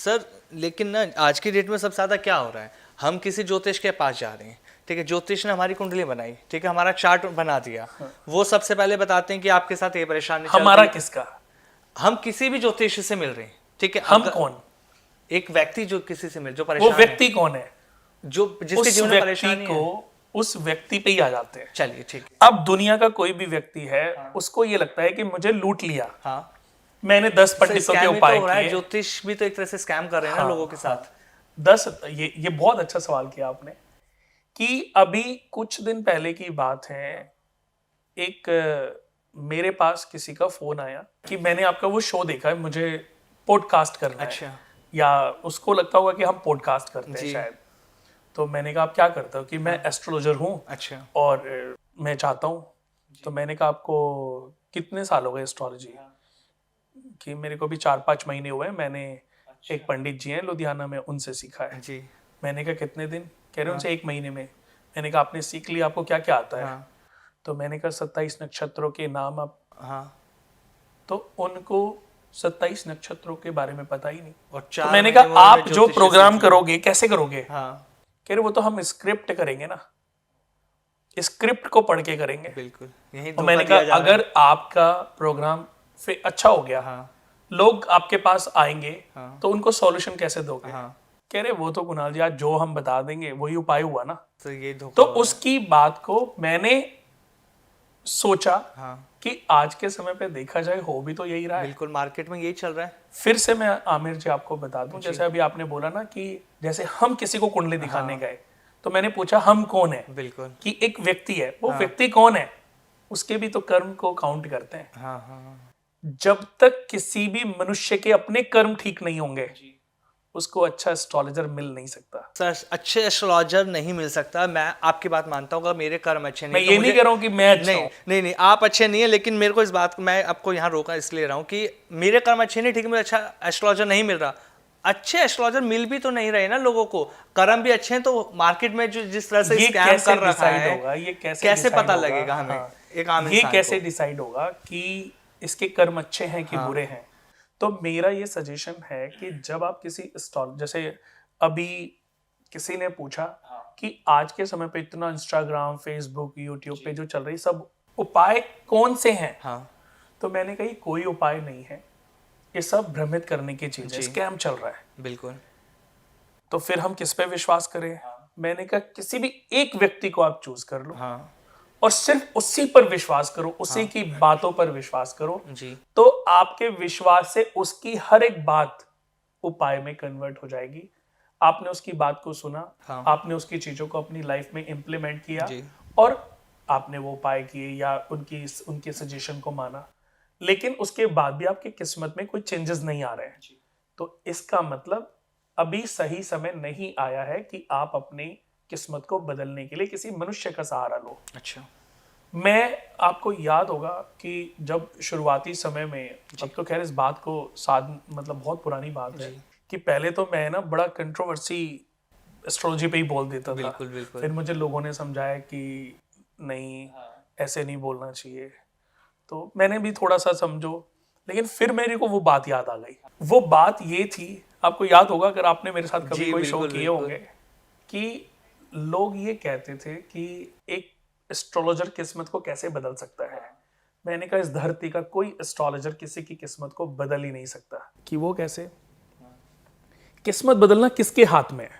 Sir लेकिन ना आज की डेट में सबसे ज़्यादा क्या हो रहा है, हम किसी ज्योतिष के पास जा रहे हैं, ठीक है, ज्योतिष ने हमारी कुंडली बनाई, ठीक है, हमारा चार्ट बना दिया, वो सबसे पहले बताते हैं कि आपके साथ ये परेशानी चल हमारा रही है। किसका? हम किसी भी ज्योतिष से मिल रहे हैं, ठीक है, हम कौन? एक व्यक्ति जो किसी से मिल, जो वो परेशान व्यक्ति कौन है? जो जिसके उस जीवन में व्यक्ति परेशानी को है। उस व्यक्ति पे ही आ जाते हैं। चलिए ठीक है। अब दुनिया का कोई भी व्यक्ति है, उसको ये लगता है कि मुझे लूट लिया, हाँ, मैंने 10 पंडितों के स्कैम ही उपाय तो हो रहा है, किए। ज्योतिष भी तो एक तरह से स्कैम कर रहे हैं ना लोगों के साथ। 10 ये बहुत अच्छा सवाल किया आपने कि अभी कुछ दिन पहले की बात है, एक मेरे पास किसी का फोन आया कि मैंने आपका वो शो देखा है, मुझे पॉडकास्ट करना है। अच्छा। या उसको लगता होगा कि हम पॉडकास्ट करते हैं जी। शायद। तो मैंने कहा आप क्या करते हो? कि मैं एस्ट्रोलॉजर हूँ अच्छा। और मैं चाहता हूँ। तो मैंने कहा आपको कितने साल हो गए एस्ट्रोलॉजी? कि मेरे को भी 4-5 महीने हुए हैं, मैंने एक पंडित जी हैं लुधियाना में, उनसे सीखा है। जी। मैंने कहा कितने दिन? कह रहे उनसे 1 महीने में। मैंने कहा आपने सीख लिया, आपको क्या क्या आता है? हाँ। तो मैंने कहा 27 नक्षत्रों के नाम आप। हाँ। तो उनको 27 नक्षत्रों के बारे में पता ही नहीं। और तो 4 मैंने महीने कहा में उन्होंने आप जो ज्योतिष प्रोग्राम सीख लिया। करोगे कैसे करोगे? हाँ, कह रहे वो तो हम स्क्रिप्ट करेंगे ना, स्क्रिप्ट को पढ़ के करेंगे। बिल्कुल यही और मैंने धोखा कहा दिया जा रहा है। अगर आपका प्रोग्राम फिर अच्छा हो गया, हाँ। लोग आपके पास आएंगे, हाँ। तो उनको सॉल्यूशन कैसे दोगे? हाँ। कह रहे वो तो कुणाल जी आज जो हम बता देंगे वही उपाय हुआ ना। तो ये धोखा तो हो रहा है। उसकी बात को मैंने सोचा हाँ, कि आज के समय पे देखा जाए हो भी तो यही रहा है। बिल्कुल मार्केट में यही चल रहा है। फिर से मैं आमिर जी आपको बता दूं, जैसे अभी आपने बोला ना कि जैसे हम किसी को कुंडली दिखाने गए, तो मैंने पूछा हम कौन है? बिल्कुल। कि एक व्यक्ति है, वो व्यक्ति कौन है? उसके भी तो कर्म को काउंट करते हैं। हाँ। हाँ। जब तक किसी भी मनुष्य के अपने कर्म ठीक नहीं होंगे, उसको अच्छा एस्ट्रोलॉजर मिल नहीं सकता। सर अच्छे एस्ट्रोलॉजर नहीं मिल सकता, मैं आपकी बात मानता हूँ, अगर मेरे कर्म अच्छे मैं नहीं ये नहीं कह रहा हूं कि मैं अच्छा नहीं हूं। नहीं नहीं आप अच्छे नहीं है, लेकिन मेरे को इस बात मैं आपको यहाँ रोका इसलिए रहा हूँ कि मेरे कर्म अच्छे नहीं, ठीक है, मुझे अच्छा एस्ट्रोलॉजर नहीं मिल रहा। अच्छे एस्ट्रोलॉजर मिल भी तो नहीं रहे ना लोगों को, कर्म भी अच्छे हैं, तो मार्केट में जो जिस तरह से ये स्कैम कैसे कर रखा डिसाइड है, होगा? ये कैसे decide पता होगा? लगेगा हमें? हाँ। एक आम ये इंसान कैसे को। डिसाइड होगा कि इसके कर्म अच्छे हैं कि बुरे हैं? तो मेरा ये सजेशन है कि जब आप किसी जैसे अभी किसी ने पूछा कि आज के समय पे इतना इंस्टाग्राम, फेसबुक, यूट्यूब पे जो चल रही सब उपाय कौन से हैं? हाँ। तो मैंने कही कोई उपाय नहीं है, ये सब भ्रमित करने की चीज है, स्कैम चल रहा है। बिल्कुल। तो फिर हम किस पे विश्वास करें? मैंने कहा किसी भी एक व्यक्ति को आप चूज कर लो, हाँ और सिर्फ उसी पर विश्वास करो, उसी की बातों पर विश्वास करो। जी। तो आपके विश्वास से उसकी हर एक बात उपाय में कन्वर्ट हो जाएगी। आपने उसकी बात को सुना, हाँ। आपने उसकी चीजों को अपनी लाइफ में इंप्लीमेंट किया, जी। और आपने वो उपाय किए या उनके सजेशन को माना, लेकिन उसके बाद भी आपकी किस्मत में कोई चेंजेस नहीं आ रहे हैं, तो इसका मतलब अभी सही समय नहीं आया है कि आप अपनी किस्मत को बदलने के लिए किसी मनुष्य का सहारा लो। अच्छा। मैं आपको याद होगा कि जब शुरुआती समय में, अब तो खैर इस बात को साथ मतलब बहुत पुरानी बात है कि पहले तो मैं ना बड़ा कंट्रोवर्सी एस्ट्रोलॉजी पे ही बोल देता था। बिल्कुल बिल्कुल। फिर मुझे लोगों ने समझाया कि नहीं, ऐसे नहीं बोलना चाहिए, तो मैंने भी थोड़ा सा समझो, लेकिन फिर मेरे को वो बात याद आ गई। वो बात ये थी, आपको याद होगा अगर आपने मेरे साथ कभी जी, कोई शो बिल्कुल, किए बिल्कुल। होंगे, कि लोग ये कहते थे कि एक एस्ट्रोलॉजर किस्मत को कैसे बदल सकता है। मैंने कहा इस धरती का कोई एस्ट्रोलॉजर किसी की किस्मत को बदल ही नहीं सकता। कि वो कैसे? किस्मत बदलना किसके हाथ में है?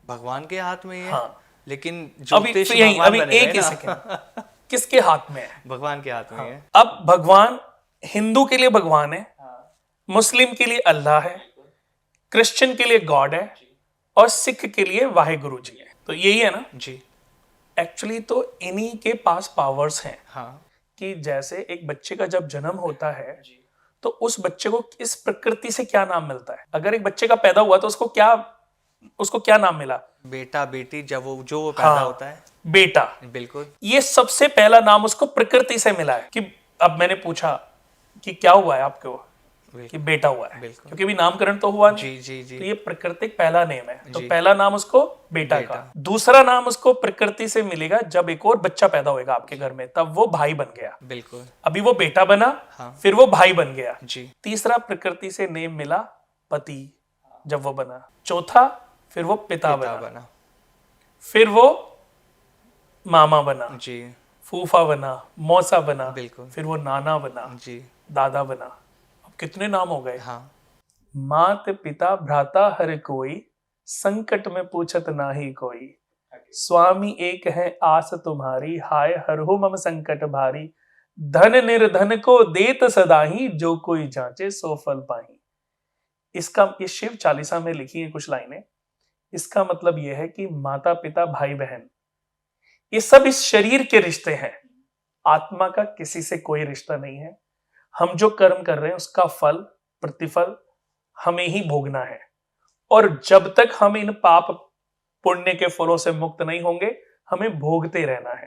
भगवान के हाथ में ही है। हाँ। लेकिन अभी ज्योतिष यही भगवान अभी बनेगा एक ही ना। सेकंड, किसके हाथ में है? भगवान के हाथ में ही है। अब भगवान, हिंदू के लिए भगवान है, मुस्लिम के लिए अल्लाह है, क्रिश्चियन के लिए गॉड है, और सिख के लिए वाहेगुरु जी है। तो यही है ना जी। एक्चुअली। तो इन्हीं के पास पावर्स हैं हाँ। कि जैसे एक बच्चे का जब जन्म होता है, तो उस बच्चे को इस प्रकृति से क्या नाम मिलता है? अगर एक बच्चे का पैदा हुआ तो उसको क्या नाम मिला? बेटा बेटी, जब वो जो वो पैदा होता है। बेटा। बिल्कुल। ये सबसे पहला नाम उसको प्रकृति से मिला है। कि अब मैंने पूछा कि क्या हुआ है आपको, कि बेटा हुआ है, क्योंकि अभी नामकरण तो हुआ नहीं। जी जी जी। तो ये प्राकृतिक पहला नेम है, तो पहला नाम उसको बेटा का। बेटा। दूसरा नाम उसको प्रकृति से मिलेगा जब एक और बच्चा पैदा होएगा आपके घर में, तब वो भाई बन गया। बिल्कुल। अभी वो बेटा बना, फिर वो भाई बन गया। जी। तीसरा प्रकृति से नेम मिला पति, जब वो बना, चौथा फिर वो पिता पिता बना, बना। फिर वो मामा बना, जी फूफा बना, मौसा बना, बिल्कुल। फिर वो नाना बना, जी दादा बना। अब कितने नाम हो गए। हाँ मात पिता भ्राता हर कोई, संकट में पूछत नाही कोई। स्वामी एक है आस तुम्हारी, हाय हरहु मम संकट भारी। धन निर्धन को देत सदाही, जो कोई जांचे सो फल पाही। इसका ये शिव चालीसा में लिखी है कुछ लाइनें। इसका मतलब यह है कि माता पिता भाई बहन ये सब इस शरीर के रिश्ते हैं, आत्मा का किसी से कोई रिश्ता नहीं है। हम जो कर्म कर रहे हैं उसका फल प्रतिफल हमें ही भोगना है, और जब तक हम इन पाप पुण्य के फलों से मुक्त नहीं होंगे हमें भोगते रहना है।